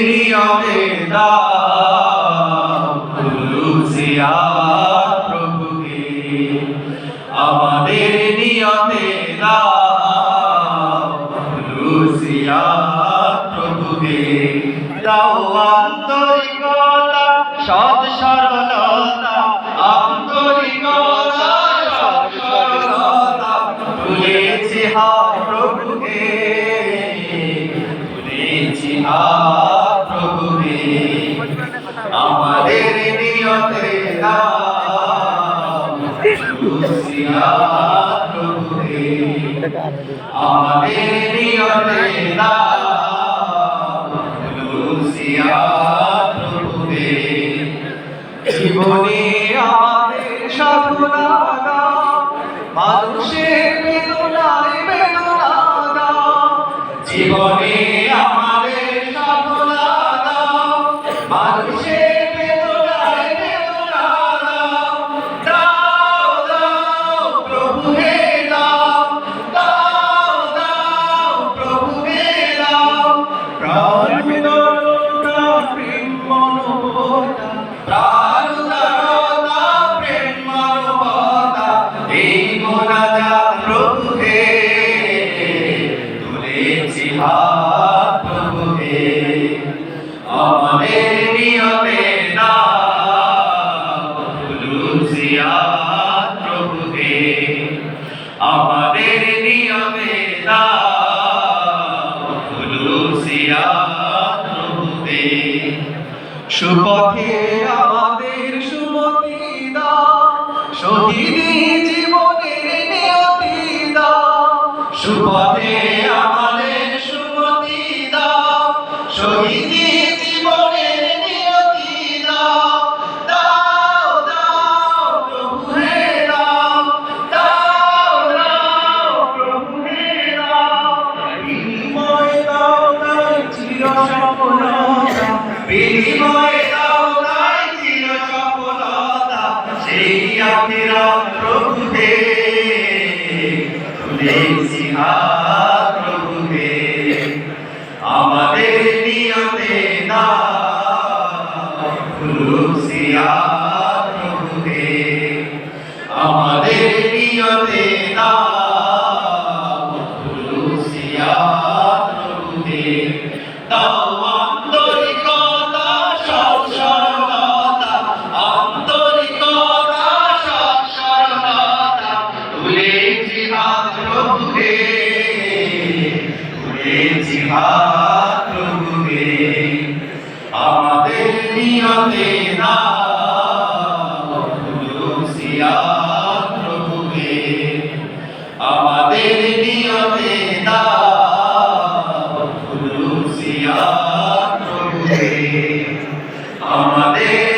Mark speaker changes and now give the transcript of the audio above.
Speaker 1: নিয়তে দাও খুলুসিয়াত প্রভুকে, আমাদের নিয়তে দাও খুলুসিয়াত প্রভুকে। দাও আন্তরিকতা সৎ সরলতা, আন্তরিকতা সৎ সরলতা, তুলেছি হাত প্রভুকে, তুলেছি হাত প্রভুকে। আমাদের নিয়তে দাও খুলুসিয়াত প্রভুকে, আমাদের নিয়তে দাও খুলুসিয়াত প্রভুকে। জীবনে আমাদের সাধনা দাও, মানুষের বেদনায় বেদনা দাও। জীবনে আমাদের সাধনা দাও, মানুষের বেদনায় বেদনা দাও। দাও দাও প্রভু হে দাও, দাও দাও প্রভু হে দাও। প্রাণ উদারতা প্রেম মানবতা, প্রাণ উদারতা প্রেম মানবতা, এই মোনাজাত প্রভুকে, তুলেছি হাত প্রভুকে। আমাদের নিয়তে দাও খুলুসিয়াত প্রভুকে, আমাদের নিয়তে দাও খুলুসিয়াত প্রভুকে। সুপথে আমাদের সুমতি দাও, শহীদি জীবনের নিয়তি দাও। সুপথে আমাদের সুমতি দাও, শহীদি জীবনের নিয়তি দাও। দাও দাও প্রভু হে দাও, দাও দাও প্রভু হে দাও। বিনিময় দাও তাই চির সফলতা, বিনিময় দাও তাই চির সফলতা, সেই আখিরাত প্রভুকে, তুলেছি হাত প্রভুকে। আমাদের নিয়তে দাও খুলুসিয়াত প্রভুকে, আমাদের নিয়তে দাও খুলুসিয়াত প্রভুকে। দাও আন্তরিকতা সৎ সরলতা, আন্তরিকতা সৎ সরলতা, তুলেছি হাত প্রভুকে, তুলেছি হাত প্রভুকে। আমাদের নিয়তে দাও খুলুসিয়াত প্রভুকে, আমাদের নিয়তে দাও খুলুসিয়াত প্রভুকে। আমাদের